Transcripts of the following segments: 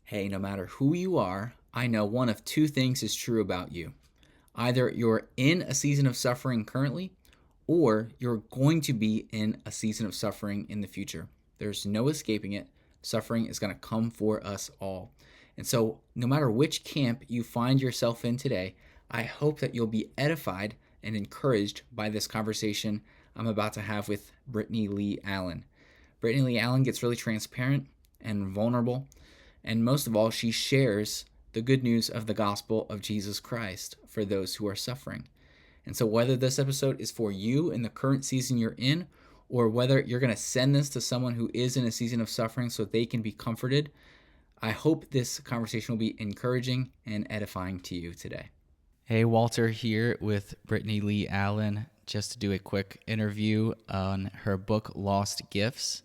Hey, no matter who you are, I know one of two things is true about you. Either you're in a season of suffering currently, or you're going to be in a season of suffering in the future. There's no escaping it. Suffering is going to come for us all. And so, no matter which camp you find yourself in today, I hope that you'll be edified and encouraged by this conversation I'm about to have with Brittany Lee Allen. Brittany Lee Allen gets really transparent and vulnerable, and most of all, she shares the good news of the gospel of Jesus Christ for those who are suffering. And so, whether this episode is for you in the current season you're in, or whether you're going to send this to someone who is in a season of suffering so they can be comforted, I hope this conversation will be encouraging and edifying to you today. Hey, Walter here with Brittany Lee Allen, just to do a quick interview on her book, Lost Gifts.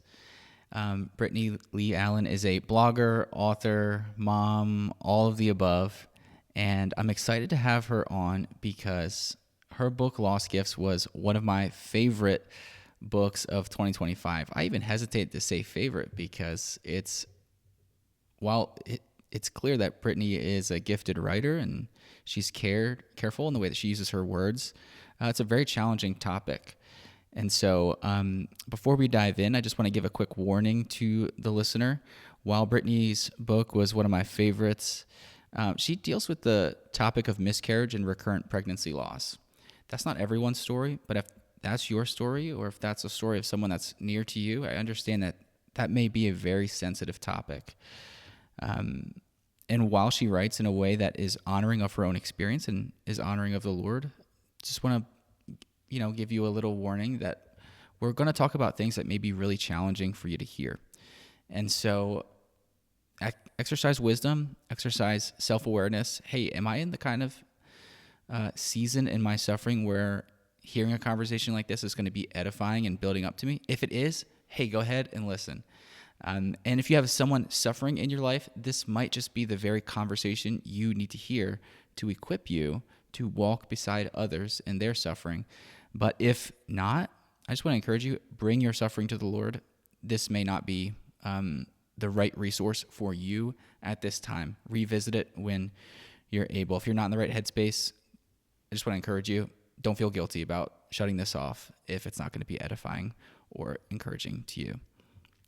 Brittany Lee Allen is a blogger, author, mom, all of the above, and I'm excited to have her on because her book, Lost Gifts, was one of my favorite books of 2025. I even hesitate to say favorite because it's clear that Brittany is a gifted writer and she's careful in the way that she uses her words. It's a very challenging topic. And so before we dive in, I just want to give a quick warning to the listener. While Brittany's book was one of my favorites, she deals with the topic of miscarriage and recurrent pregnancy loss. That's not everyone's story, but if that's your story or if that's a story of someone that's near to you, I understand that that may be a very sensitive topic. And while she writes in a way that is honoring of her own experience and is honoring of the Lord, just want to give you a little warning that we're going to talk about things that may be really challenging for you to hear. And so exercise wisdom, exercise self-awareness. Hey, am I in the kind of season in my suffering where hearing a conversation like this is going to be edifying and building up to me? If it is, hey, go ahead and listen. And if you have someone suffering in your life, this might just be the very conversation you need to hear to equip you to walk beside others in their suffering. But if not, I just want to encourage you, bring your suffering to the Lord. This may not be the right resource for you at this time. Revisit it when you're able. If you're not in the right headspace, I just want to encourage you, don't feel guilty about shutting this off if it's not going to be edifying or encouraging to you.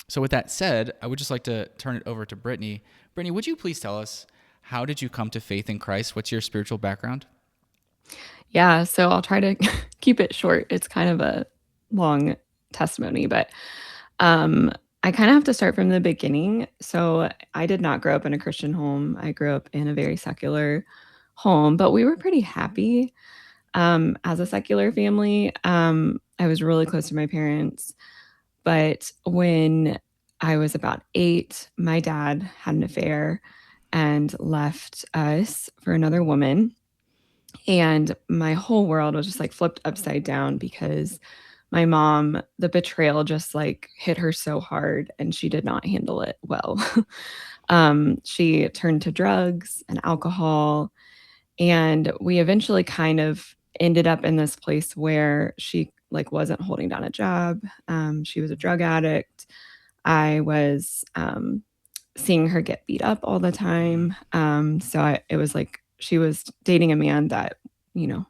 So with that said, I would just like to turn it over to Brittany. Brittany, would you please tell us, how did you come to faith in Christ? What's your spiritual background? Yeah, so I'll try to keep it short. It's kind of a long testimony, but I kind of have to start from the beginning. So I did not grow up in a Christian home. I grew up in a very secular home, but we were pretty happy as a secular family. I was really close to my parents, but when I was about 8, my dad had an affair and left us for another woman. And my whole world was just like flipped upside down because my mom, the betrayal just like hit her so hard and she did not handle it well. She turned to drugs and alcohol. And we eventually kind of ended up in this place where she like wasn't holding down a job. She was a drug addict. I was seeing her get beat up all the time. It was like she was dating a man that, you know,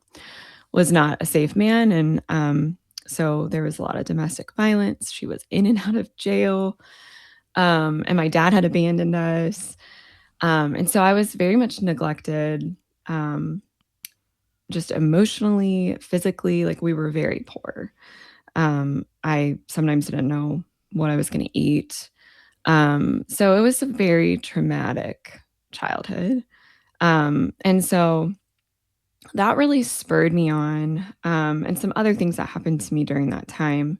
was not a safe man. And so there was a lot of domestic violence. She was in and out of jail. And my dad had abandoned us. And so I was very much neglected, just emotionally, physically, like we were very poor. I sometimes didn't know what I was going to eat. So it was a very traumatic childhood. And so that really spurred me on. And some other things that happened to me during that time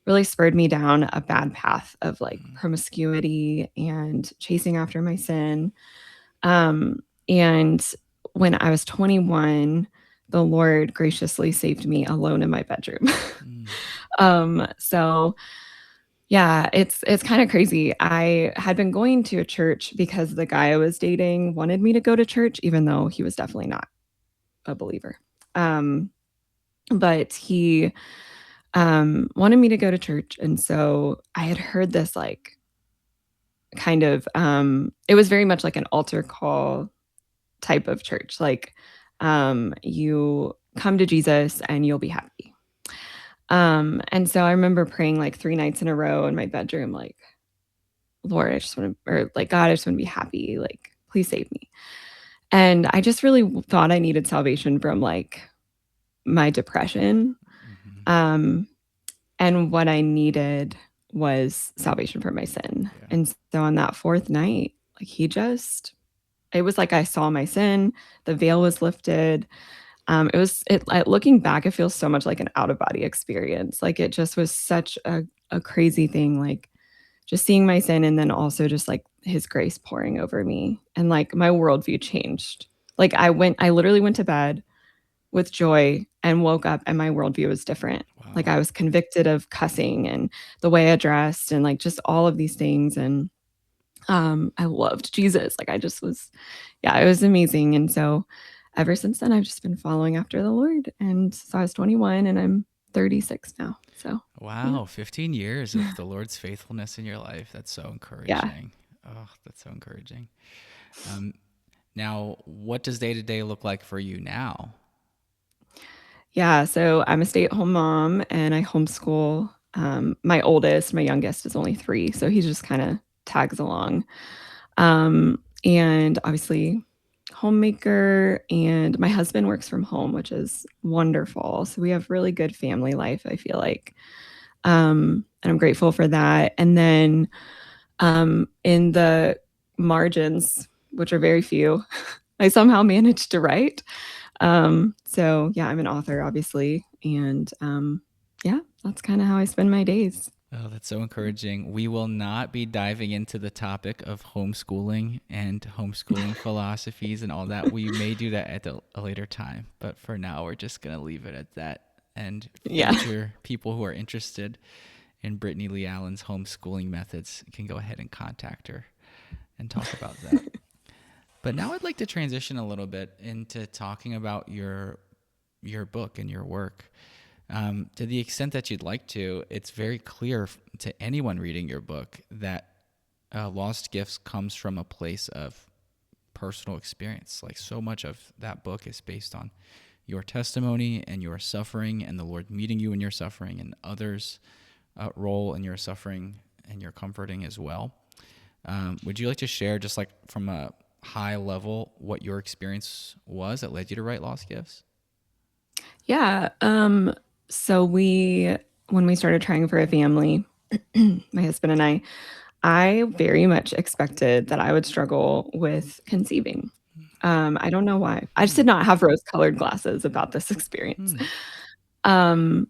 really spurred me down a bad path of like promiscuity and chasing after my sin. Um, and when I was 21, the Lord graciously saved me alone in my bedroom. So yeah, it's kind of crazy. I had been going to a church because the guy I was dating wanted me to go to church, even though he was definitely not a believer. Um, but he wanted me to go to church. And so I had heard this like kind of, it was very much like an altar call type of church. Like, you come to Jesus and you'll be happy. And so I remember praying like 3 nights in a row in my bedroom, like, Lord, I just want to, or like, God, I just want to be happy. Like, please save me. And I just really thought I needed salvation from like my depression. Hmm. Um, and what I needed was salvation from my sin. Yeah. And so on that fourth night, like it was like I saw my sin, the veil was lifted. Looking back, it feels so much like an out of body experience. Like it just was such a crazy thing. Like just seeing my sin and then also just like his grace pouring over me. And like my worldview changed. Like I literally went to bed with joy and woke up and my worldview was different. Like Wow. I was convicted of cussing and the way I dressed and like just all of these things. And I loved Jesus. Like I just was, yeah, it was amazing. And so ever since then, I've just been following after the Lord. And so I was 21 and I'm 36 now. So yeah. Wow, 15 years of the Lord's faithfulness in your life. That's so Yeah. encouraging. Oh, that's so encouraging. Um, Now, what does day to day look like for you now? Yeah. So I'm a stay-at-home mom and I homeschool. My youngest is only 3, so he just kind of tags along. And obviously homemaker, and my husband works from home, which is wonderful. So we have really good family life, I feel like. And I'm grateful for that. And then in the margins, which are very few, I somehow managed to write. So yeah, I'm an author, obviously. And yeah, that's kind of how I spend my days. Oh, that's so encouraging. We will not be diving into the topic of homeschooling and homeschooling philosophies and all that. We may do that at a later time, but for now, we're just going to leave it at that. And Yeah. future people who are interested in Brittany Lee Allen's homeschooling methods can go ahead and contact her and talk about that. But now I'd like to transition a little bit into talking about your book and your work. To the extent that you'd like to, it's very clear to anyone reading your book that Lost Gifts comes from a place of personal experience. Like so much of that book is based on your testimony and your suffering and the Lord meeting you in your suffering and others' role in your suffering and your comforting as well. Would you like to share just like from a high level what your experience was that led you to write Lost Gifts? Yeah. So when we started trying for a family, my husband and I very much expected that I would struggle with conceiving. I don't know why. I just Hmm. did not have rose-colored glasses about this experience. Hmm. Um,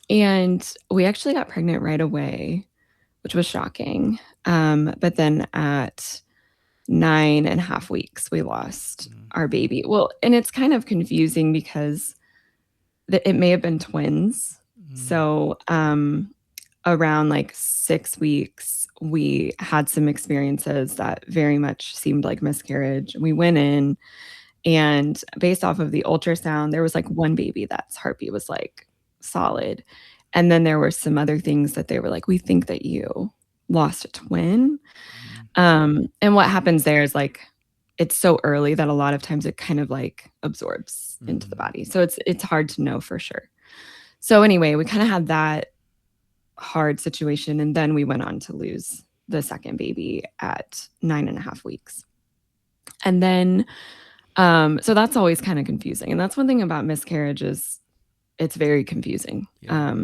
and we actually got pregnant right away, which was shocking. But then at 9.5 weeks, we lost Hmm. our baby. Well, and it's kind of confusing because it may have been twins. Hmm. So, around like 6 weeks, we had some experiences that very much seemed like miscarriage. We went in, and based off of the ultrasound, there was like one baby that's heartbeat was like solid. And then there were some other things that they were like, "We think that you lost a twin." Hmm. And what happens there is like it's so early that a lot of times it kind of like absorbs into the Hmm. body. So it's hard to know for sure. So anyway, we kind of had that hard situation, and then we went on to lose the second baby at 9.5 weeks. And then so that's always kind of confusing. And that's one thing about miscarriage is it's very confusing. Yeah.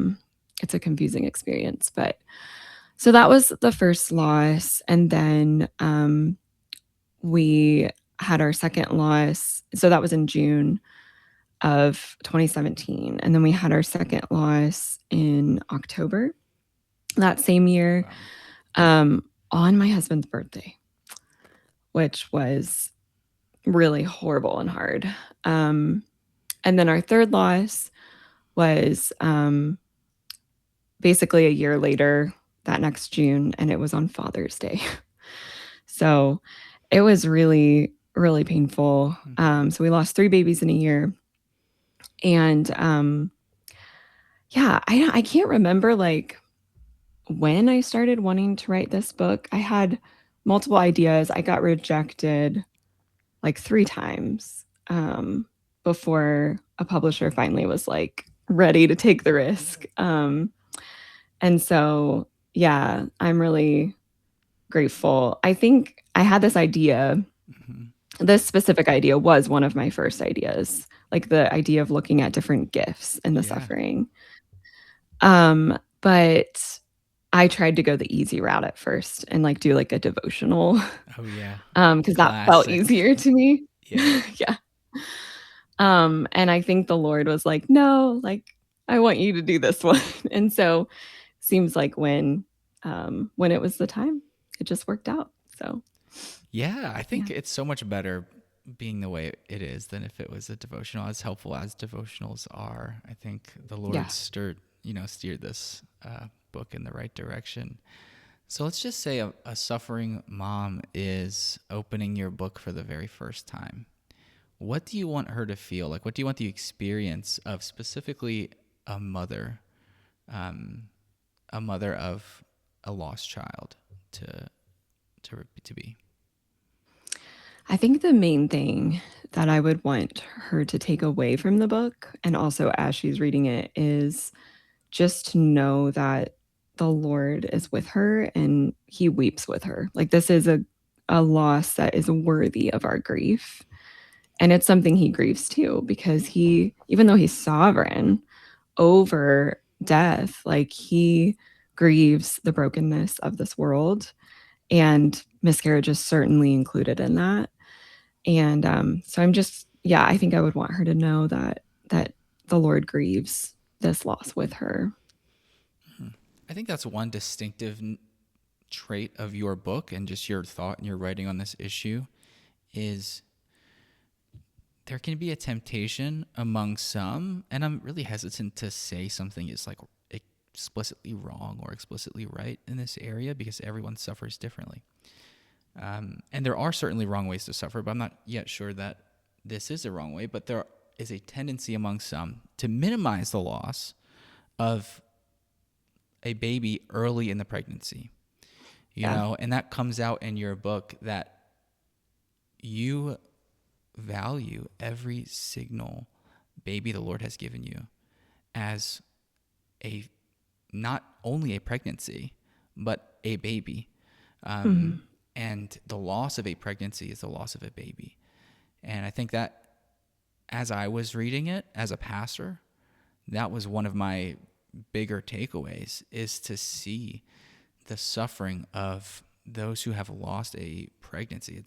It's a confusing experience. But so that was the first loss. And then we had our second loss. So that was in June of 2017. And then we had our second loss in October that same year, Wow. on my husband's birthday, which was really horrible and hard. Um, and then our third loss was basically a year later, that next June, and it was on Father's Day. So it was really, really painful. Hmm. So we lost 3 babies in a year. And yeah, I can't remember like when I started wanting to write this book. I had multiple ideas. I got rejected like 3 times, before a publisher finally was, like, ready to take the risk, and so, yeah, I'm really grateful. I think I had this idea. Hmm. This specific idea was one of my first ideas, like, the idea of looking at different gifts in the Yeah. suffering. But I tried to go the easy route at first and, like, do, like, a devotional, Oh yeah. because that felt Classic. easier to me. Yeah. Yeah. And I think the Lord was like, "No, like, I want you to do this one." And so, seems like when it was the time, it just worked out. So, Yeah, I yeah. think it's so much better being the way it is than if it was a devotional. As helpful as devotionals are, I think the Lord Yeah. steered this book in the right direction. So let's just say a suffering mom is opening your book for the very first time. What do you want her to feel? Like, what do you want the experience of specifically a mother, um, a mother of a lost child, to to be? I think the main thing that I would want her to take away from the book, and also as she's reading it, is just to know that the Lord is with her and he weeps with her. Like, this is a loss that is worthy of our grief. And it's something he grieves too, because he, even though he's sovereign over death, like, he grieves the brokenness of this world. And miscarriage is certainly included in that. And so I'm just, yeah, I think I would want her to know that the Lord grieves this loss with her. I think that's one distinctive trait of your book and just your thought and your writing on this issue is there can be a temptation among some, and I'm really hesitant to say something is like explicitly wrong or explicitly right in this area because everyone suffers differently. And there are certainly wrong ways to suffer, but I'm not yet sure that this is a wrong way. But there is a tendency among some to minimize the loss of a baby early in the pregnancy, Yeah. and that comes out in your book that you value every signal baby the Lord has given you as a not only a pregnancy, but a baby. Mhm. And the loss of a pregnancy is the loss of a baby. And I think that as I was reading it as a pastor, that was one of my bigger takeaways is to see the suffering of those who have lost a pregnancy.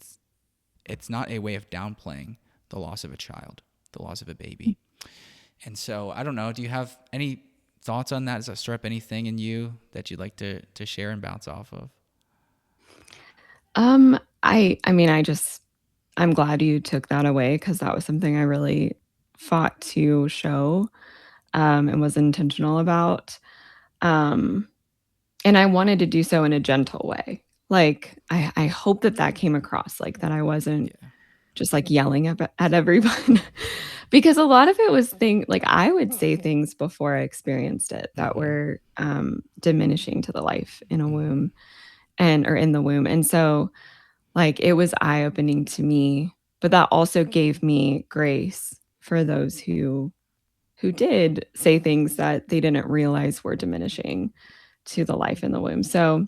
It's not a way of downplaying the loss of a child, the loss of a baby. And so I don't know. Do you have any thoughts on that? Does that stir up anything in you that you'd like to share and bounce off of? I mean, I'm glad you took that away because that was something I really fought to show, and was intentional about. Um, and I wanted to do so in a gentle way. Like, I hope that that came across, like, that I wasn't Yeah. just, like, yelling at everyone. Because a lot of it was like, I would say things before I experienced it that Mm-hmm. were, diminishing to the life in a Mm-hmm. womb or in the womb, and so, like, it was eye-opening to me, but that also gave me grace for those who did say things that they didn't realize were diminishing to the life in the womb. So,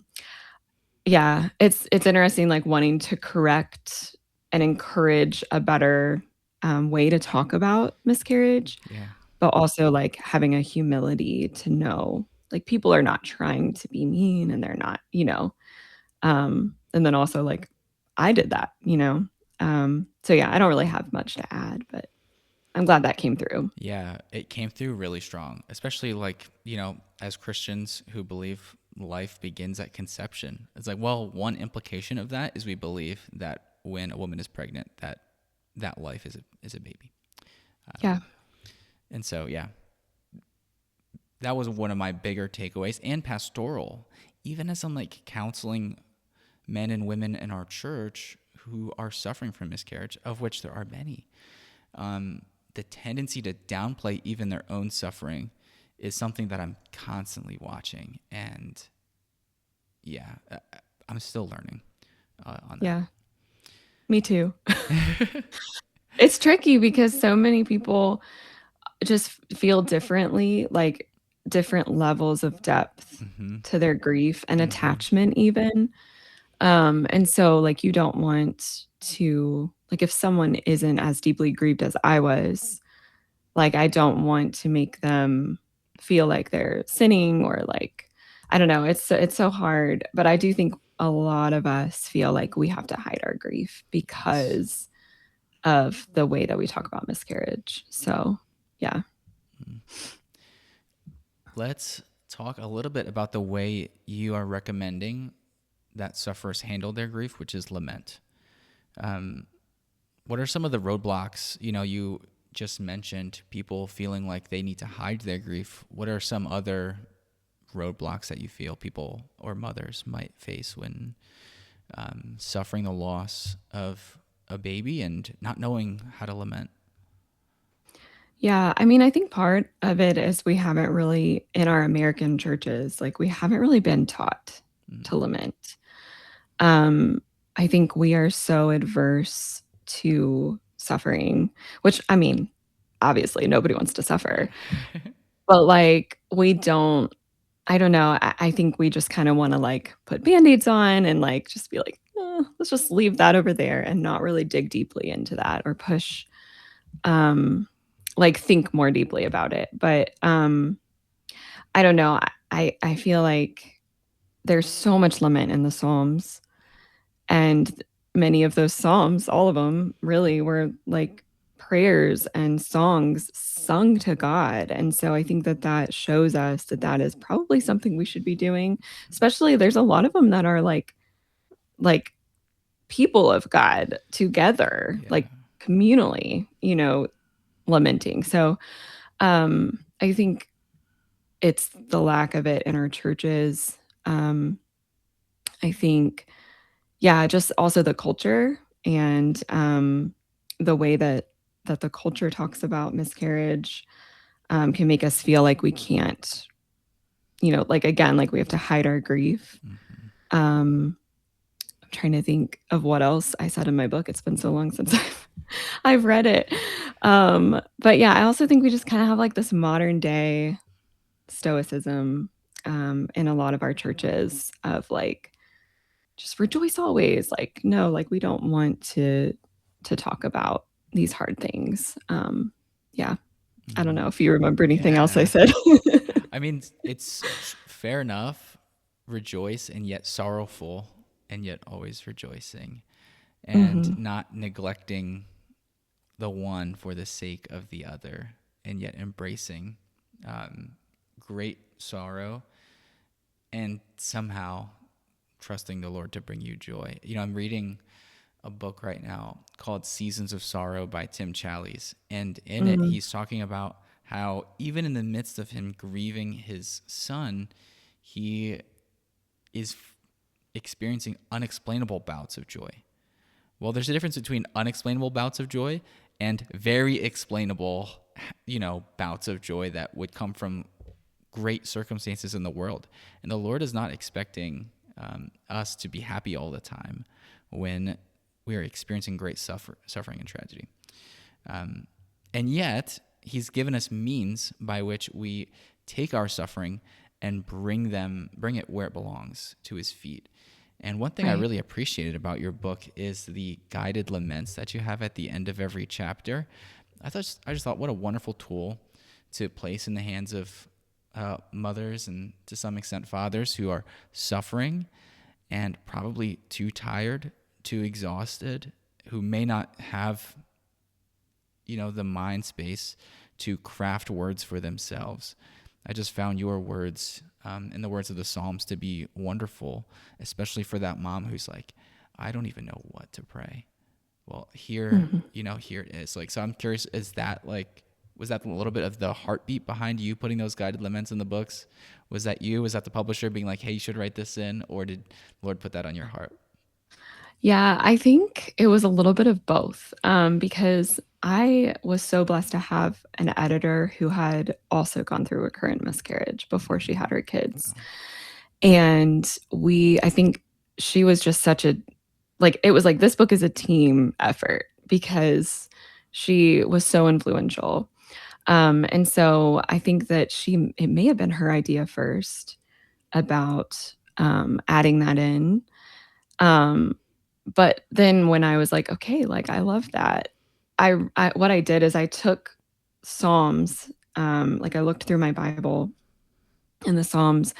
yeah, it's interesting, like, wanting to correct and encourage a better, way to talk about miscarriage, Yeah. but also, like, having a humility to know, like, people are not trying to be mean, and they're not, and then also, like, I did that, so, yeah, I don't really have much to add, but I'm glad that came through. Yeah, it came through really strong, especially like, as Christians who believe life begins at conception. It's like, well, one implication of that is we believe that when a woman is pregnant, that life is a baby. Yeah. And so, yeah, that was one of my bigger takeaways and pastoral. Even as I'm like counseling men and women in our church who are suffering from miscarriage, of which there are many, the tendency to downplay even their own suffering is something that I'm constantly watching. And yeah, I'm still learning. on Yeah, me too. It's tricky because so many people just feel differently, like different levels of depth Mm-hmm. to their grief and Mm-hmm. attachment even. And so like you don't want to like if someone isn't as deeply grieved as I was, like I don't want to make them feel like they're sinning or like I don't know, it's so hard, but I do think a lot of us feel like we have to hide our grief Yes. because of the way that we talk about miscarriage. So, yeah. Mm. Let's talk a little bit about the way you are recommending that sufferers handle their grief, which is lament. Um, what are some of the roadblocks? You just mentioned people feeling like they need to hide their grief. What are some other roadblocks that you feel people or mothers might face when suffering the loss of a baby and not knowing how to lament? Yeah, I mean, I think part of it is we haven't really in our American churches, like we haven't really been taught Mm. to lament. Um, I think we are so adverse to suffering, which I mean, obviously nobody wants to suffer, but like we don't I don't know. I think we just kind of want to like put band-aids on and like just be like, let's just leave that over there and not really dig deeply into that or push um like think more deeply about it. But I don't know. I feel like there's so much lament in the Psalms and many of those Psalms, all of them really were like prayers and songs sung to God. And so I think that that shows us that that is probably something we should be doing. Especially there's a lot of them that are like people of God together, Yeah. like communally, lamenting. So I think it's the lack of it in our churches. I think yeah, just also the culture and, the way that the culture talks about miscarriage, can make us feel like we can't, like, again, like, we have to hide our grief. Mm-hmm. I'm trying to think of what else I said in my book. It's been so long since I've read it. But yeah, I also think we just kinda have, like, this modern day stoicism, in a lot of our churches of, like, just rejoice always. Like, no, like we don't want to talk about these hard things. Yeah. I don't Mm-hmm. know if you remember anything else I Yeah. said. I mean, it's fair enough. Rejoice and yet sorrowful and yet always rejoicing, and Mhm. not neglecting the one for the sake of the other, and yet embracing um, great sorrow and somehow trusting the Lord to bring you joy. I'm reading a book right now called Seasons of Sorrow by Tim Challies. And in it, Mm. he's talking about how even in the midst of him grieving his son, he is experiencing unexplainable bouts of joy. Well, there's a difference between unexplainable bouts of joy and very explainable, bouts of joy that would come from great circumstances in the world. And the Lord is not expecting us to be happy all the time when we are experiencing great suffering and tragedy. And yet, He's given us means by which we take our suffering and bring it where it belongs, to His feet. And one thing I Right. really appreciated about your book is the guided laments that you have at the end of every chapter. I just thought, what a wonderful tool to place in the hands of mothers and to some extent fathers who are suffering and probably too tired, too exhausted, who may not have the mind space to craft words for themselves. I just found your words and the words of the Psalms to be wonderful, especially for that mom who's like, I don't even know what to pray. Well, Mhm. here it is. Like, so I'm curious, was that a little bit of the heartbeat behind you putting those guided laments in the books? Was that you? Was that the publisher being like, hey, you should write this in? Or did Lord put that on your heart? Yeah, I think it was a little bit of both, because I was so blessed to have an editor who had also gone through recurrent miscarriage before she had her kids. Wow. And I think she was just such a like it was like this book is a team effort because she was so influential. And so I think that it may have been her idea first about adding that in. Um, but then when I was like, okay, like I love that. I what I did is I took Psalms, like I looked through my Bible in the Psalms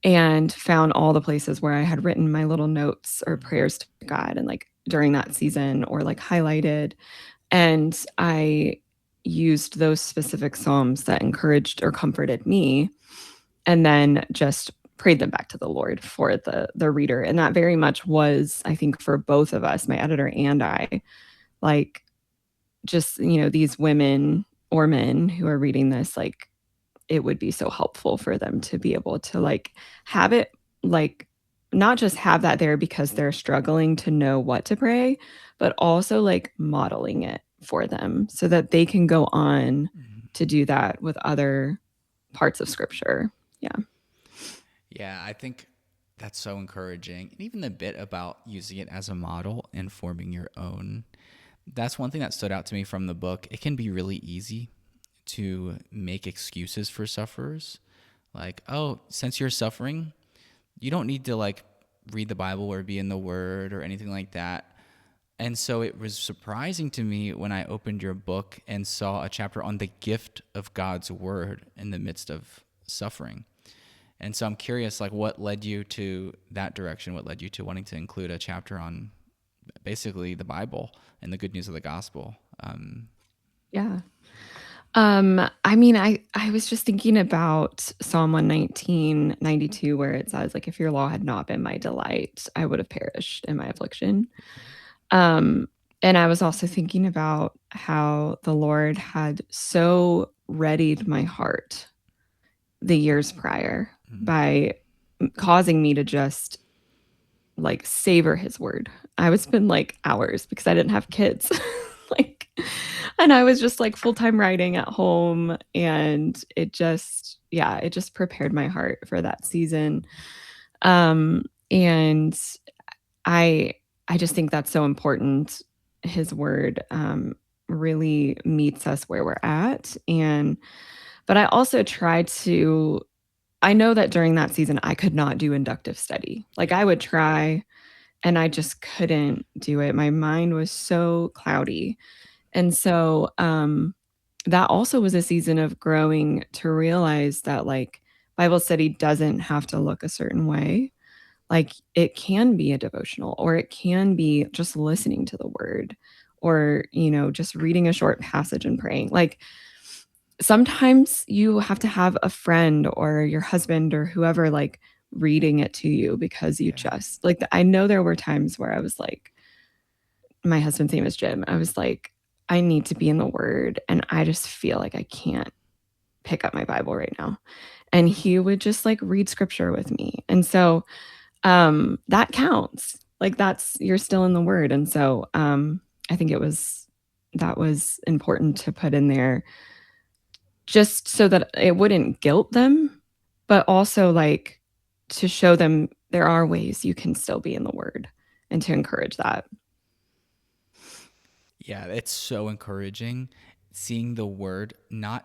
and found all the places where I had written my little notes or prayers to God and like during that season or like highlighted. And I used those specific Psalms that encouraged or comforted me and then just prayed them back to the Lord for the reader. And that very much was, I think, for both of us, my editor and I, like just, these women or men who are reading this, like it would be so helpful for them to be able to like have it like not just have that there because they're struggling to know what to pray, but also like modeling it for them so that they can go on Mhm. to do that with other parts of scripture. Yeah. Yeah, I think that's so encouraging. And even the bit about using it as a model and forming your own. That's one thing that stood out to me from the book. It can be really easy to make excuses for sufferers. Like, oh, since you're suffering, you don't need to like read the Bible or be in the Word or anything like that. And so it was surprising to me when I opened your book and saw a chapter on the gift of God's Word in the midst of suffering. And so I'm curious, like, what led you to that direction? What led you to wanting to include a chapter on basically the Bible and the good news of the gospel? Yeah. I mean, I was just thinking about Psalm 119:92, where it says, like, if your law had not been my delight, I would have perished in my affliction. Um, and I was also thinking about how the Lord had so readied my heart the years prior Mhm. by causing me to just like savor his word. I would spend like hours because I didn't have kids. like and I was just like full-time writing at home and it just yeah, it just prepared my heart for that season. And I I just think that's so important. His word really meets us where we're at and but I also try to I know that during that season I could not do inductive study. Like Yeah. I would try and I just couldn't do it. My mind was so cloudy. And so, that also was a season of growing to realize that, like, Bible study doesn't have to look a certain way. Like, it can be a devotional, or it can be just listening to the word, or, just reading a short passage and praying. Like, sometimes you have to have a friend or your husband or whoever, like, reading it to you because you Yeah. just like, I know there were times where I was like my husband's name is Jim. I was like, I need to be in the word, and I just feel like I can't pick up my Bible right now. And he would just like read scripture with me. And so that counts. Like that's you're still in the word. And so I think that was important to put in there just so that it wouldn't guilt them, but also like to show them there are ways you can still be in the word and to encourage that. Yeah, it's so encouraging seeing the word not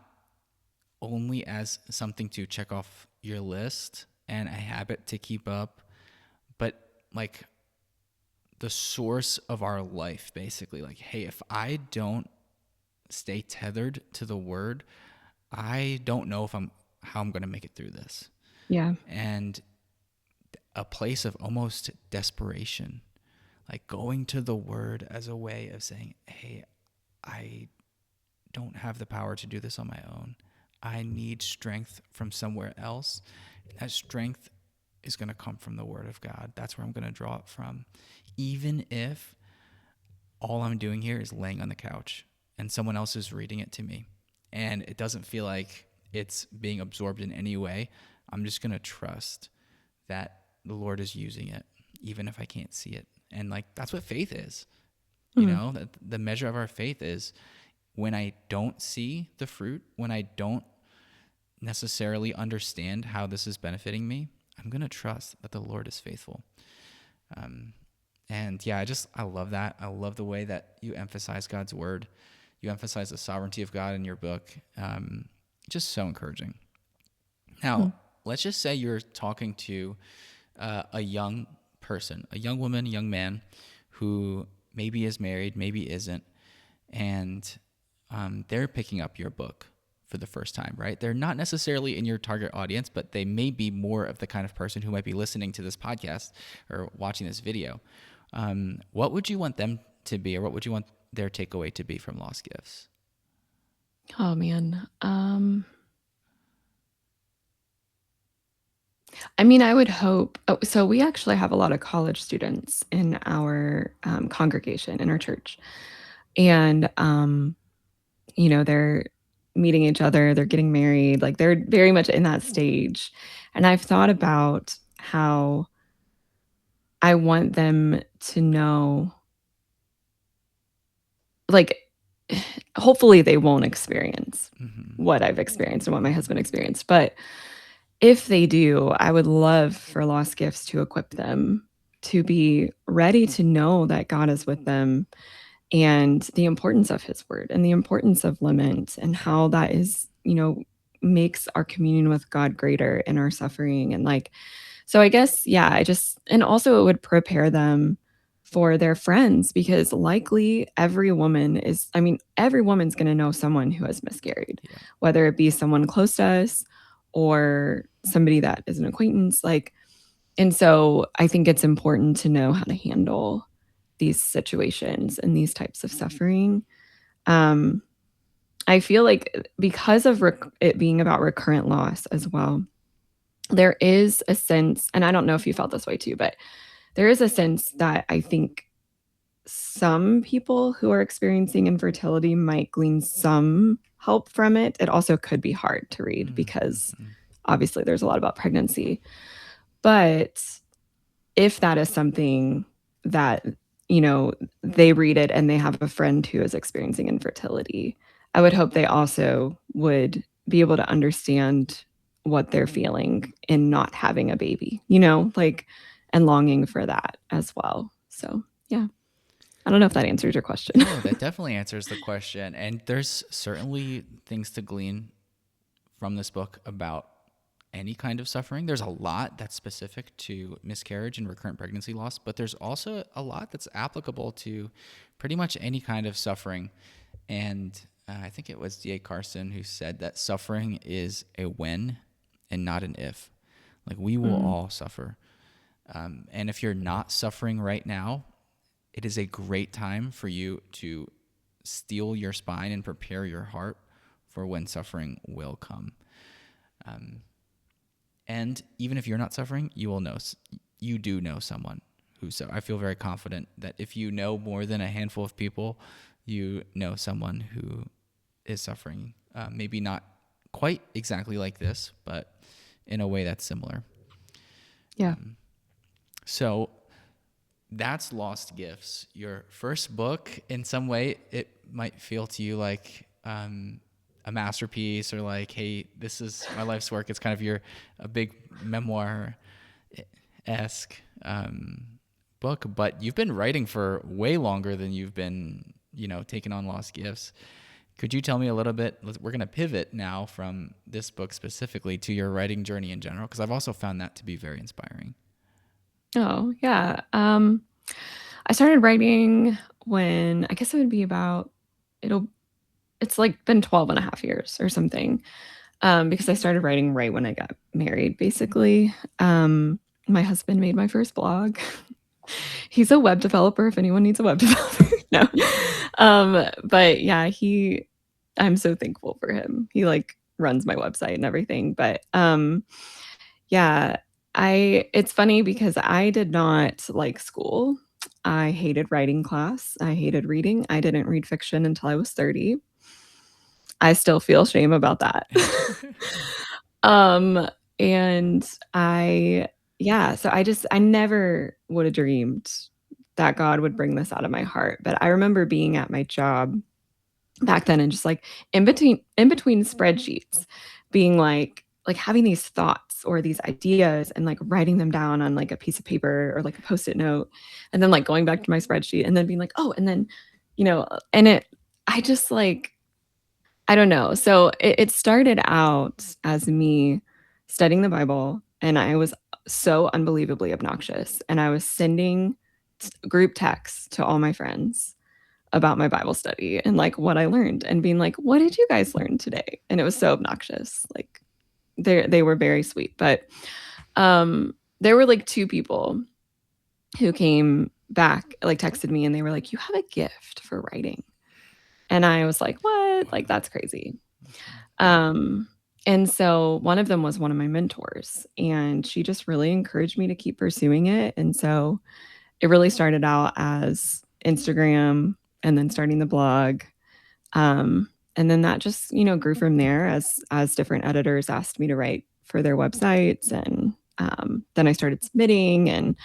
only as something to check off your list and a habit to keep up, but like the source of our life, basically. Like, hey, if I don't stay tethered to the word, I don't know if I'm how I'm going to make it through this. Yeah. And a place of almost desperation, like going to the word as a way of saying, hey, I don't have the power to do this on my own. I need strength from somewhere else. That strength is going to come from the word of God. That's where I'm going to draw it from. Even if all I'm doing here is laying on the couch and someone else is reading it to me and it doesn't feel like it's being absorbed in any way, I'm just going to trust that the Lord is using it, even if I can't see it. And like, that's what faith is. You Mm. know, that the measure of our faith is when I don't see the fruit, when I don't necessarily understand how this is benefiting me, I'm going to trust that the Lord is faithful. Um, And yeah, I love that. I love the way that you emphasize God's word. You emphasize the sovereignty of God in your book. Just so encouraging. Now, Mm. let's just say you're talking to a young person, a young woman, a young man who maybe is married, maybe isn't, and they're picking up your book for the first time, right? They're not necessarily in your target audience, but they may be more of the kind of person who might be listening to this podcast or watching this video. What would you want them to be, or what would you want their takeaway to be from Lost Gifts? Oh man. I mean, I would hope. Oh, so we actually have a lot of college students in our congregation in our church, and they're meeting each other, they're getting married, like they're very much in that stage. And I've thought about how I want them to know, like, hopefully they won't experience Mm-hmm. what I've experienced and what my husband experienced. But if they do, I would love for Lost Gifts to equip them to be ready to know that God is with them and the importance of his word and the importance of lament and how that is, makes our communion with God greater in our suffering. And like, so I guess, yeah, and also it would prepare them for their friends because likely every woman's going to know someone who has miscarried, Yeah. whether it be someone close to us or somebody that is an acquaintance. Like, and so I think it's important to know how to handle these situations and these types of suffering. Um, I feel like because of it being about recurrent loss as well, there is a sense, and I don't know if you felt this way too, but there is a sense that I think some people who are experiencing infertility might glean some help from it. It also could be hard to read because Mm-hmm. obviously there's a lot about pregnancy. But if that is something that, they read it and they have a friend who is experiencing infertility, I would hope they also would be able to understand what they're feeling in not having a baby, like, and longing for that as well. So, yeah. I don't know if that answers your question. No, that definitely answers the question. And there's certainly things to glean from this book about any kind of suffering. There's a lot that's specific to miscarriage and recurrent pregnancy loss, but there's also a lot that's applicable to pretty much any kind of suffering. And I think it was D.A. Carson who said that suffering is a when and not an if. Like, we will Mm, all suffer. And if you're not suffering right now, it is a great time for you to steel your spine and prepare your heart for when suffering will come. And even if you're not suffering, you do know someone who's so. I feel very confident that if you know more than a handful of people, you know someone who is suffering. Maybe not quite exactly like this, but in a way that's similar. yeah. So that's Lost Gifts, your first book. In some way, it might feel to you like a masterpiece, or like, hey, this is my life's work. It's kind of a big memoir esque book, but you've been writing for way longer than you've been, taking on Lost Gifts. Could you tell me a little bit? We're going to pivot now from this book specifically to your writing journey in general, because I've also found that to be very inspiring. Oh, yeah. I started writing when I guess it would be about it'll it's like been 12 and a half years or something. Because I started writing right when I got married, basically. My husband made my first blog. He's a web developer if anyone needs a web developer. No. But yeah, I'm so thankful for him. He like runs my website and everything. But yeah, it's funny because I did not like school. I hated writing class. I hated reading. I didn't read fiction until I was 30. I still feel shame about that. Um, and so I never would have dreamed that God would bring this out of my heart. But I remember being at my job back then and just like in between spreadsheets being like, like having these thoughts or these ideas and like writing them down on like a piece of paper or like a post-it note, and then like going back to my spreadsheet and then being like, oh, and then, and I just like, I don't know. So it started out as me studying the Bible, and I was so unbelievably obnoxious. And I was sending group texts to all my friends about my Bible study and like what I learned and being like, what did you guys learn today? And it was so obnoxious. Like they were very sweet. But there were like two people who came back, like texted me, and they were like, you have a gift for writing. And I was like, what? Like, Wow. that's crazy. Okay. And so one of them was one of my mentors, and she just really encouraged me to keep pursuing it. And so it really started out as Instagram and then starting the blog. And then that just, grew from there as different editors asked me to write for their websites. And then I started submitting, and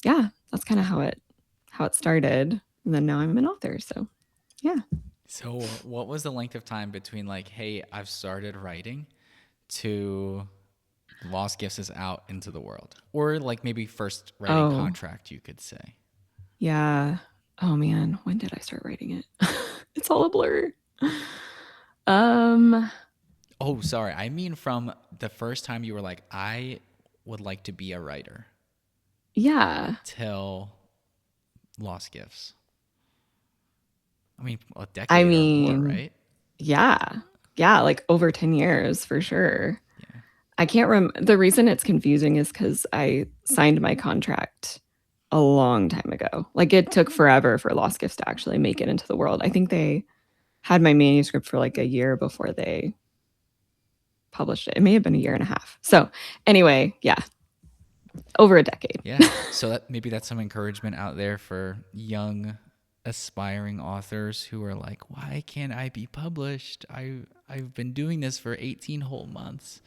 yeah, that's kind of how it started. And then now I'm an author. So yeah. So, what was the length of time between like, hey, I've started writing, to Lost Gifts is out into the world? Or like maybe first writing Oh, contract, you could say. yeah. Oh man, when did I start writing it? It's all a blur. Um, Oh, sorry. I mean from the first time you were like, I would like to be a writer, yeah. till Lost Gifts. I mean, a I decade or more, mean, right? yeah. Yeah, like over 10 years for sure. Yeah. I can't the reason it's confusing is cuz I signed my contract a long time ago. Like it took forever for Lost Gifts to actually make it into the world. I think they had my manuscript for like a year before they published it. It may have been a year and a half. So, anyway, yeah, over a decade. Yeah. So that maybe that's some encouragement out there for young aspiring authors who are like, why can't I be published? I've been doing this for 18 whole months,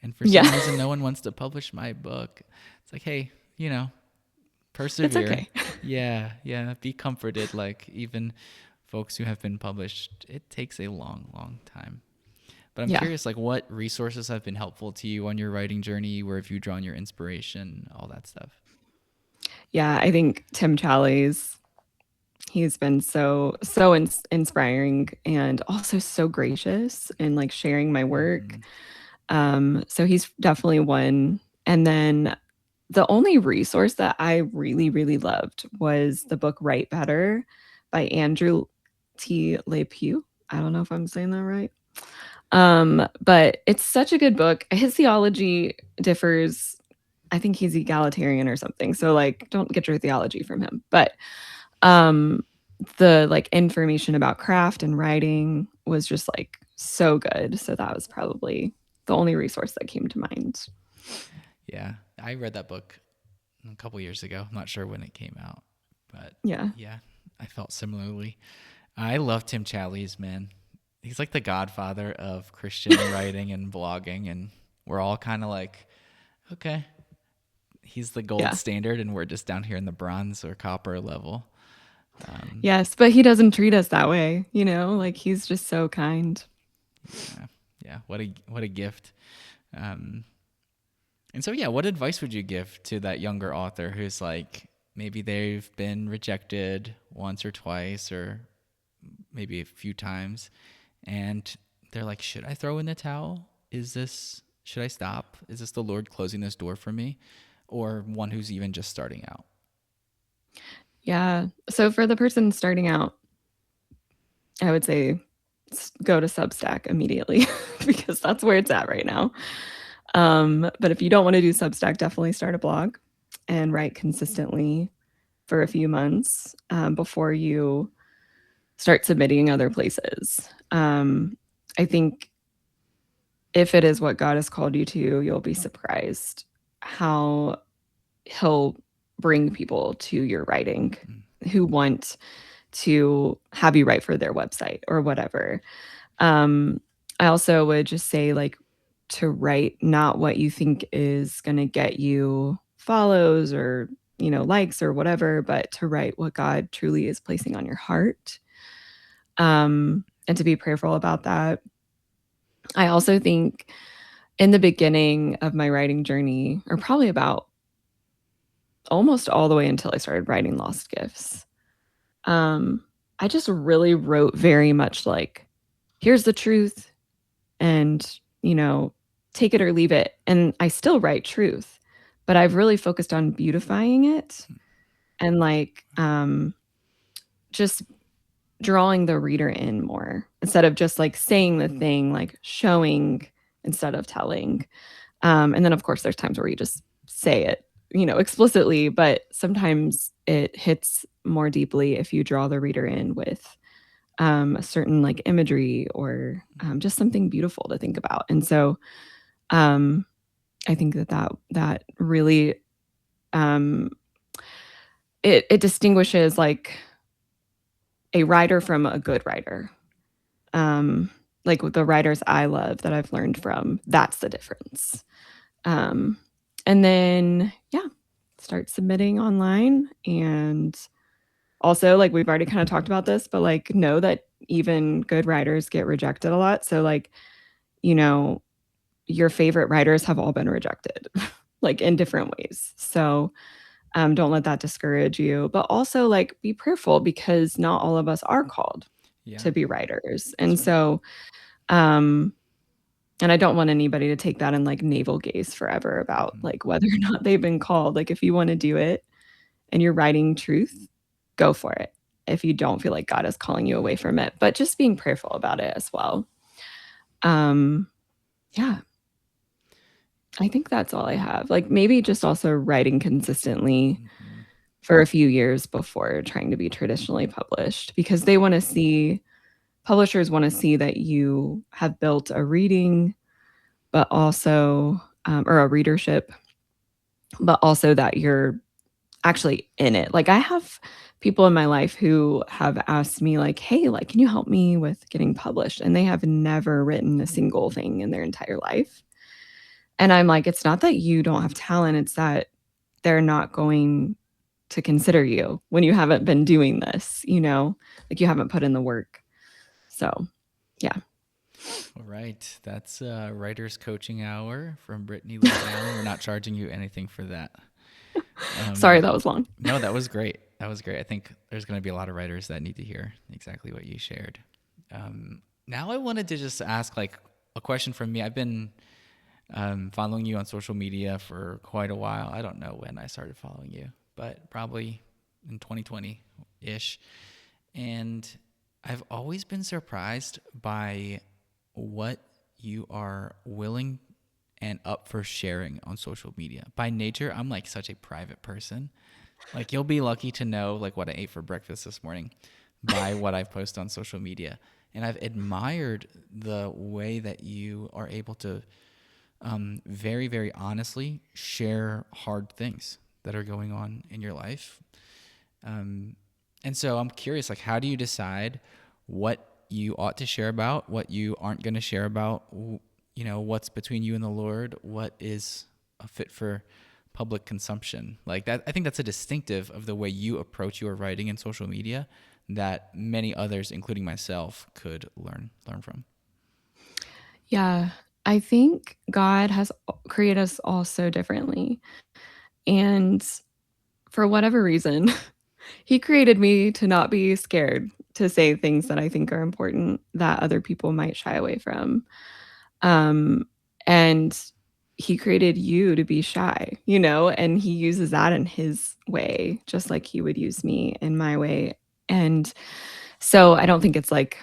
and for some Yeah. reason no one wants to publish my book. It's like, hey, It's persevere. okay. Yeah, yeah, be comforted. Like even folks who have been published, it takes a long, long time. But I'm Yeah. curious, like what resources have been helpful to you on your writing journey? Where have you drawn your inspiration? All that stuff. Yeah, I think Tim Challies, he's been so inspiring and also so gracious in like sharing my work. Hmm. So he's definitely one. And then the only resource that I really, really loved was the book Write Better by Andrew T. LePew. I don't know if I'm saying that right. But it's such a good book. His theology differs. I think he's egalitarian or something. So like don't get your theology from him. But um the like information about craft and writing was just like so good. So that was probably the only resource that came to mind. Yeah, I read that book a couple years ago. I'm not sure when it came out, but Yeah. yeah, I felt similarly. I love Tim Challies, man. He's like the godfather of Christian writing and blogging, and we're all kind of like, okay, he's the gold Yeah. standard, and we're just down here in the bronze or copper level. Um, Yes, but he doesn't treat us that way, like he's just so kind. yeah, yeah. What a gift. Um, and so, yeah, what advice would you give to that younger author who's like maybe they've been rejected once or twice, or maybe a few times, and they're like, should I throw in the towel? Should I stop? Is this the Lord closing this door for me? Or one who's even just starting out? Yeah. So for the person starting out, I would say go to Substack immediately because that's where it's at right now. But if you don't want to do Substack, definitely start a blog and write consistently for a few months before you start submitting other places. I think if it is what God has called you to, you'll be surprised how He'll bring people to your writing Mm. who want to have you write for their website or whatever. Um, I also would just say, like, to write not what you think is going to get you follows or, likes or whatever, but to write what God truly is placing on your heart. And to be prayerful about that. I also think in the beginning of my writing journey, or probably about almost all the way until I started writing Lost Gifts, um, I just really wrote very much like, here's the truth, and, you know, take it or leave it. And I still write truth, but I've really focused on beautifying it and like just drawing the reader in more instead of just like saying the thing, like showing instead of telling. And then, of course, there's times where you just say it, explicitly, but sometimes it hits more deeply if you draw the reader in with a certain like imagery or just something beautiful to think about. And so um, I think that really um, it distinguishes like a writer from a good writer. Um, like with the writers I love that I've learned from, that's the difference. Um, and then, yeah, start submitting online. And also, like, we've already kind of talked about this, but like, know that even good writers get rejected a lot. So, like, you know, your favorite writers have all been rejected, like in different ways. So, don't let that discourage you. But also, like, be prayerful because not all of us are called Yeah, to be writers. And that's right. so, um, and I don't want anybody to take that and like navel gaze forever about Hmm. like whether or not they've been called. Like, if you want to do it and you're writing truth, go for it. If you don't feel like God is calling you away from it, but just being prayerful about it as well. Um, yeah, I think that's all I have. Like maybe just also writing consistently Hmm. for a few years before trying to be traditionally published because they want to see publishers want to see that you have built a reading, but also or a readership, but also that you're actually in it. Like I have people in my life who have asked me like, "Hey, like can you help me with getting published?" And they have never written a single thing in their entire life. And I'm like, "It's not that you don't have talent, it's that they're not going to consider you when you haven't been doing this, Like you haven't put in the work." So, yeah. All right, that's writer's coaching hour from Brittany Lee Allen. We're not charging you anything for that. Sorry Um, that was long. no, that was great. That was great. I think there's going to be a lot of writers that need to hear exactly what you shared. Now I wanted to just ask like a question from me. I've been following you on social media for quite a while. I don't know when I started following you, but probably in 2020 ish. And I've always been surprised by what you are willing and up for sharing on social media. By nature, I'm like such a private person. Like you'll be lucky to know like what I ate for breakfast this morning by what I've posted on social media. And I've admired the way that you are able to very, very honestly share hard things that are going on in your life. Um, and so I'm curious, like, how do you decide what you ought to share about, what you aren't going to share about? What's between you and the Lord? What is a fit for public consumption? Like that, I think that's a distinctive of the way you approach your writing and social media that many others, including myself, could learn from. Yeah. I think God has created us all so differently. And for whatever reason, he created me to not be scared to say things that I think are important that other people might shy away from. Um, and he created you to be shy, and he uses that in his way, just like he would use me in my way. And so I don't think it's like,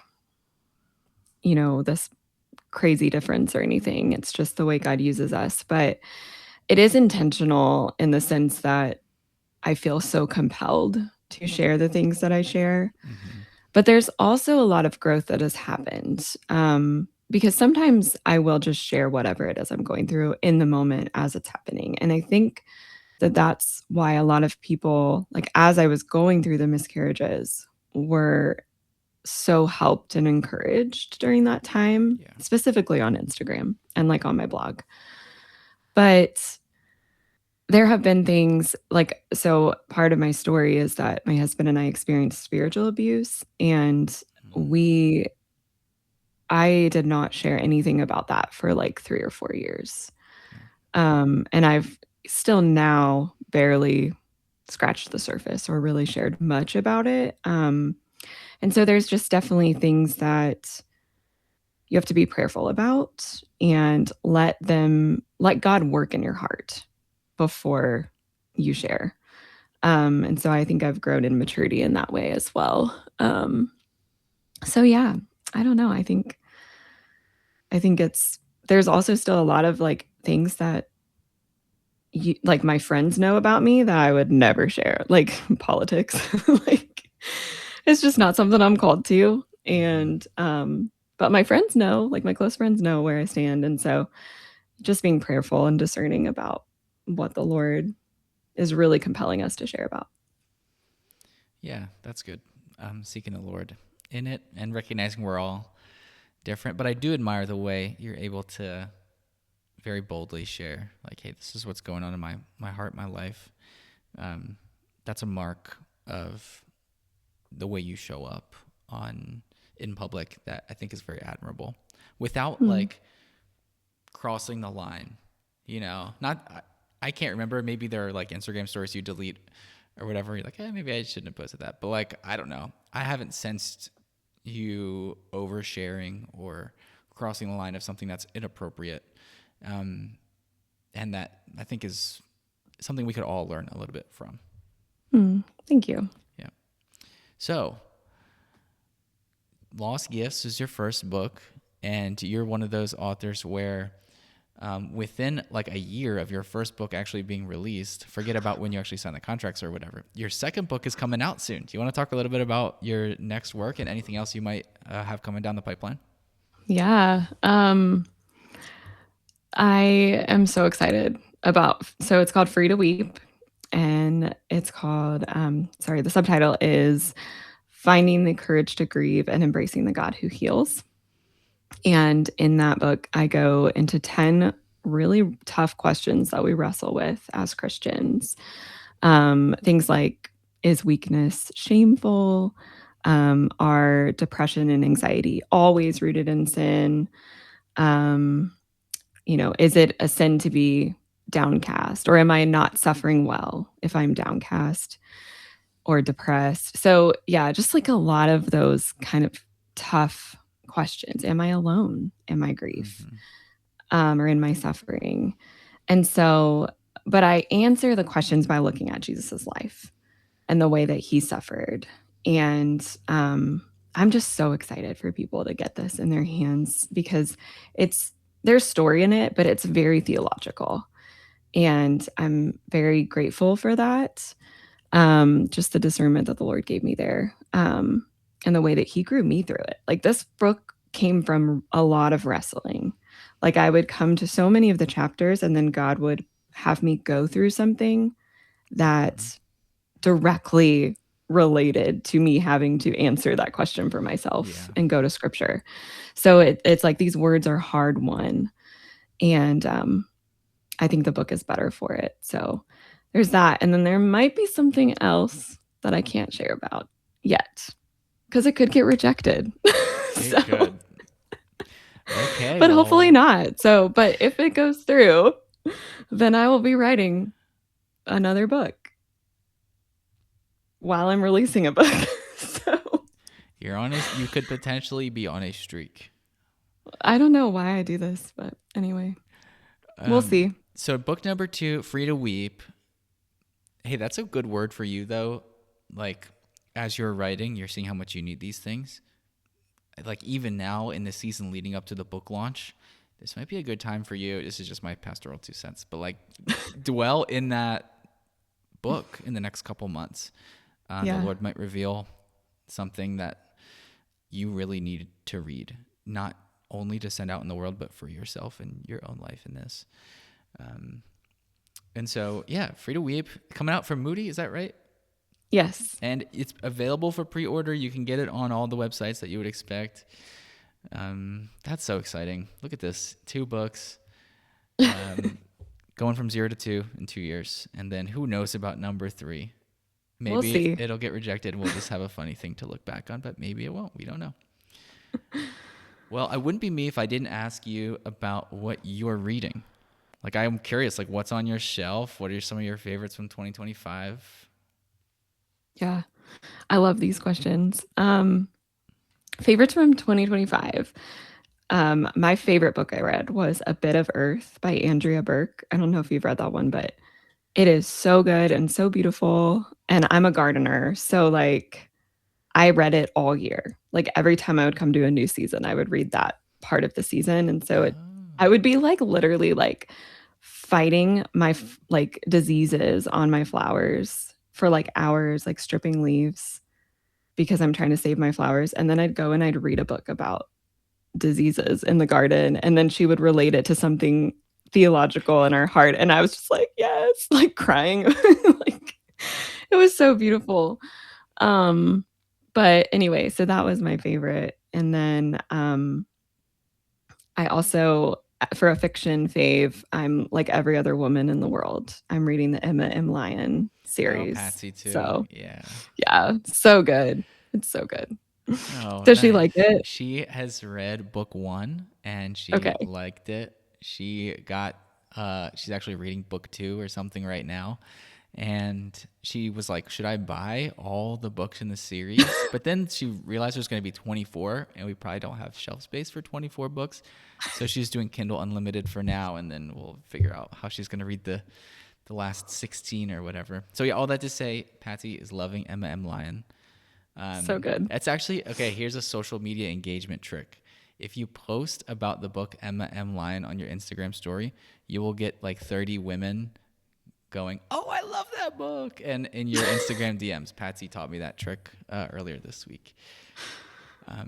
this crazy difference or anything. It's just the way God uses us. But it is intentional in the sense that I feel so compelled to share the things that I share. Mm-hmm. But there's also a lot of growth that has happened because sometimes I will just share whatever it is I'm going through in the moment as it's happening. And I think that that's why a lot of people, like as I was going through the miscarriages, were so helped and encouraged during that time, Yeah. specifically on Instagram and like on my blog. But there have been things like, so part of my story is that my husband and I experienced spiritual abuse, and Mm. we I did not share anything about that for like 3 or 4 years. Yeah. And I've still now barely scratched the surface or really shared much about it. And so there's just definitely things that you have to be prayerful about and let God work in your heart before you share. And so I think I've grown in maturity in that way as well. So yeah, I don't know. I think it's there's also still a lot of like things that like my friends know about me that I would never share, like politics. Like it's just not something I'm called to. Mm-hmm. And but my friends know, like my close friends know where I stand. And so just being prayerful and discerning about what the Lord is really compelling us to share about. Yeah, that's good. Seeking the Lord in it and recognizing we're all different. But I do admire the way you're able to very boldly share, like, hey, this is what's going on in my heart, my life. Um, that's a mark of the way you show up on in public that I think is very admirable without Hmm. like crossing the line, not, I can't remember. Maybe there are like Instagram stories you delete or whatever. You're like, maybe I shouldn't have posted that. But like, I don't know. I haven't sensed you oversharing or crossing the line of something that's inappropriate. Um, and that I think is something we could all learn a little bit from. Hmm. Thank you. Yeah. So, Lost Gifts is your first book, and you're one of those authors where within like a year of your first book actually being released, forget about when you actually sign the contracts or whatever, your second book is coming out soon. Do you want to talk a little bit about your next work and anything else you might have coming down the pipeline? Yeah. I am so excited about so it's called Free to Weep and it's called sorry, the subtitle is Finding the Courage to Grieve and Embracing the God Who Heals. And in that book, I go into 10 really tough questions that we wrestle with as Christians. Things like, is weakness shameful? Are depression and anxiety always rooted in sin? Um, is it a sin to be downcast? Or am I not suffering well if I'm downcast or depressed? So, yeah, just like a lot of those kind of tough questions. Am I alone in my grief Mm-hmm. or in my suffering? And so, but I answer the questions by looking at Jesus's life and the way that he suffered. And I'm just so excited for people to get this in their hands because it's there's story in it, but it's very theological. And I'm very grateful for that. Just the discernment that the Lord gave me there and the way that he grew me through it. Like this book came from a lot of wrestling. Like I would come to so many of the chapters and then God would have me go through something Mm-hmm. that directly related to me having to answer that question for myself Yeah. and go to scripture. So it's like these words are hard won. And I think the book is better for it. So there's that. And then there might be something else that I can't share about yet because it could get rejected. It So, could. Okay, but hopefully well, not. So, but if it goes through, then I will be writing another book while I'm releasing a book. So you could potentially be on a streak. I don't know why I do this, but anyway, we'll Um, see. so book number 2, Free to Weep. Hey, that's a good word for you though. Like as you're writing, you're seeing how much you need these things. Like even now in the season leading up to the book launch, this might be a good time for you. This is just my pastoral 2 cents, but like dwell in that book in the next couple months. The Yeah. Lord might reveal something that you really need to read, not only to send out in the world, but for yourself and your own life in this. Um, and so, yeah, Free to Weep coming out from Moody. Is that right? Yes. And it's available for pre-order. You can get it on all the websites that you would expect. That's so exciting. Look at this. 2 books, going from 0 to 2 in 2 years. And then who knows about number 3? We'll Maybe see. it'll get rejected and we'll just have a funny thing to look back on, but maybe it won't. We don't know. Well, I wouldn't be me if I didn't ask you about what you're reading. Like, I'm curious, like, what's on your shelf? What are some of your favorites from 2025? Yeah, I love these questions. Favorites from 2025. My favorite book I read was A Bit of Earth by Andrea Burke. I don't know if you've read that one, but it is so good and so beautiful. And I'm a gardener, so like I read it all year. Like every time I would come to a new season, I would read that part of the season, and so I Oh, would be like literally like fighting my like diseases on my flowers for like hours, like stripping leaves because I'm trying to save my flowers. And then I'd go and I'd read a book about diseases in the garden, and then she would relate it to something theological in our heart, and I was just like, yes, like crying. Like it was so beautiful. um but anyway, so that was my favorite. And then I also, for a fiction fave, I'm like every other woman in the world. I'm reading the Emma M. Lyon oh, series. Patsy too. So Yeah. yeah, so good. It's so good. Oh, Does she nice. like it? She has read book one and she Okay. liked it. She's actually reading book two or something right now. And she was like, should I buy all the books in the series? But then she realized there's going to be 24 and we probably don't have shelf space for 24 books. So she's doing Kindle Unlimited for now. And then we'll figure out how she's going to read the last 16 or whatever. So yeah, all that to say, Patsy is loving Emma M. Lyon. So good. It's actually okay. Here's a social media engagement trick. If you post about the book Emma M. Lyon on your Instagram story, you will get like 30 women going, "Oh, I love that book!" And in your Instagram DMs, Patsy taught me that trick earlier this week.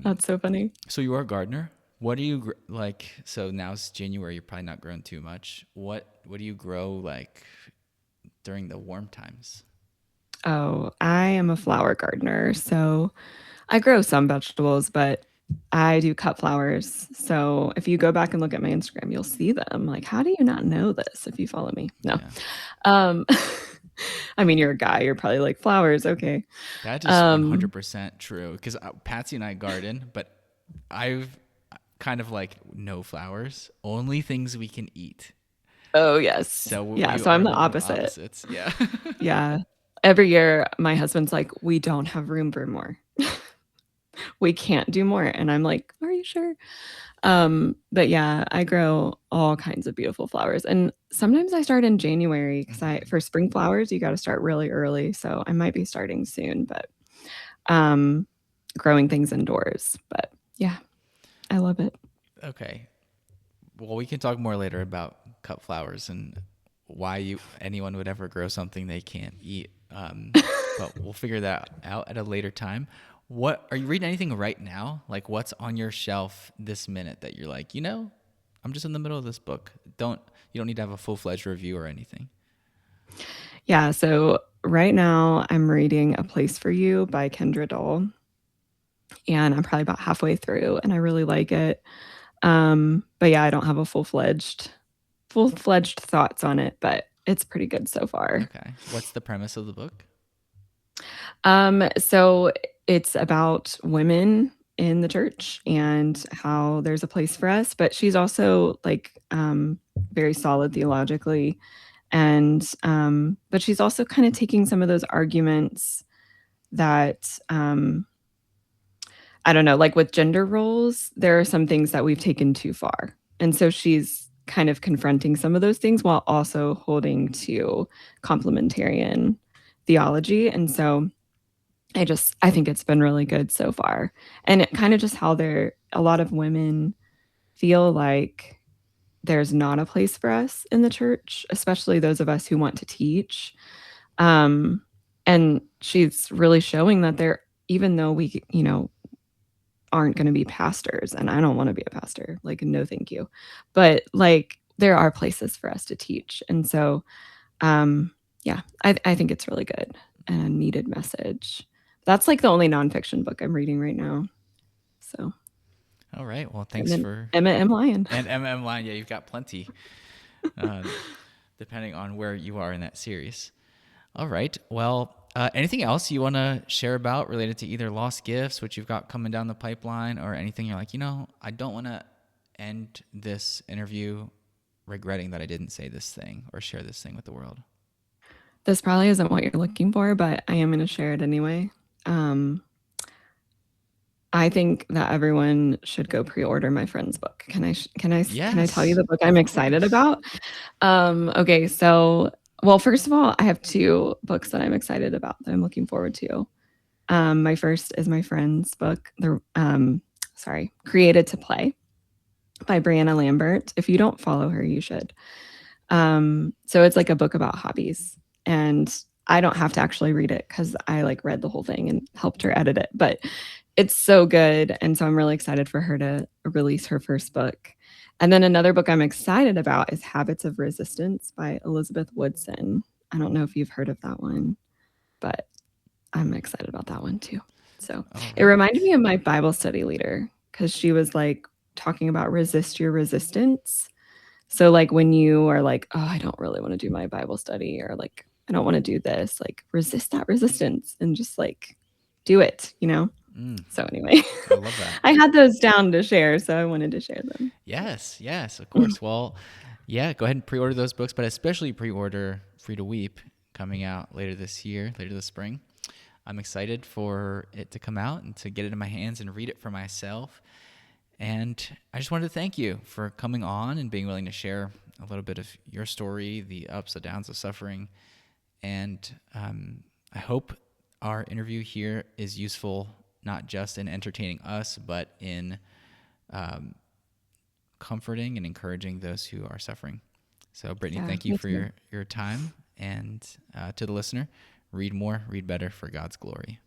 That's so funny. So you are a gardener. What do you like? So now it's January. You're probably not growing too much. What do you grow like during the warm times? Oh, I am a flower gardener, so I grow some vegetables, but I do cut flowers. So if you go back and look at my Instagram, you'll see them. Like, how do you not know this if you follow me? No. Yeah. Um, I mean, you're a guy, you're probably like flowers, okay. That is Um, 100% true because Patsy and I garden, but I've kind of like no flowers, only things we can eat. oh yes. So Yeah, we so I'm are the literal opposite. opposites. Yeah. Yeah. Every year my husband's like, "We don't have room for more. We can't do more." And I'm like, "Are you sure?" But yeah, I grow all kinds of beautiful flowers. And sometimes I start in January because I Mhm. for spring flowers, you got to start really early. So I might be starting soon, but um growing things indoors. But yeah, I love it. Okay. Well, we can talk more later about cut flowers and why anyone would ever grow something they can't eat. But we'll figure that out at a later time. What are you reading anything right now? Like what's on your shelf this minute that you're like, I'm just in the middle of this book. You don't need to have a full-fledged review or anything. Yeah, so right now I'm reading A Place for You by Kendra Dole, and I'm probably about halfway through and I really like it. But yeah, I don't have a full-fledged thoughts on it, but it's pretty good so far. Okay. What's the premise of the book? So it's about women in the church and how there's a place for us, but she's also like very solid theologically. And but she's also kind of taking some of those arguments that I don't know, like with gender roles, there are some things that we've taken too far. And so she's kind of confronting some of those things while also holding to complementarian theology. And so I think it's been really good so far. And it kind of just how there a lot of women feel like there's not a place for us in the church, especially those of us who want to teach. Um, and she's really showing that there, even though we, aren't going to be pastors, and I don't want to be a pastor, like, no, thank you. But like, there are places for us to teach. And so, yeah, I think it's really good and a needed message. That's like the only nonfiction book I'm reading right now. So, All right. Well, and thanks then for Emma M. Lyon. and MM line. Yeah, you've got plenty, uh, depending on where you are in that series. All right. Well, Anything else you want to share about related to either lost gifts, which you've got coming down the pipeline, or anything you're like, I don't want to end this interview regretting that I didn't say this thing or share this thing with the world? This probably isn't what you're looking for, but I am going to share it anyway. Um, I think that everyone should go pre-order my friend's book. Can I tell you Yes, the book I'm of excited course. about? Okay, so well, first of all, I have 2 books that I'm excited about that I'm looking forward to. My first is my friend's book, Created to Play by Brianna Lambert. If you don't follow her, you should. So it's like a book about hobbies, and I don't have to actually read it because I like read the whole thing and helped her edit it. But it's so good, and so I'm really excited for her to release her first book. And then another book I'm excited about is Habits of Resistance by Elizabeth Woodson. I don't know if you've heard of that one, but I'm excited about that one too. So All it reminded me right. of my Bible study leader because she was like talking about resist your resistance. So like when you are like, oh, I don't really want to do my Bible study, or like I don't want to do this, like resist that resistance and just like do it. Mm, So anyway, I love that. I had those down to share, so I wanted to share them. Yes, yes, of course. Well, yeah, go ahead and pre-order those books, but especially pre-order Free to Weep, coming out later this year, later this spring. I'm excited for it to come out and to get it in my hands and read it for myself. And I just wanted to thank you for coming on and being willing to share a little bit of your story, the ups and downs of suffering. And I hope our interview here is useful, not just in entertaining us, but in um, comforting and encouraging those who are suffering. So, Brittany, Yeah, thank you me for too. your time. And to the listener, read more, read better for God's glory.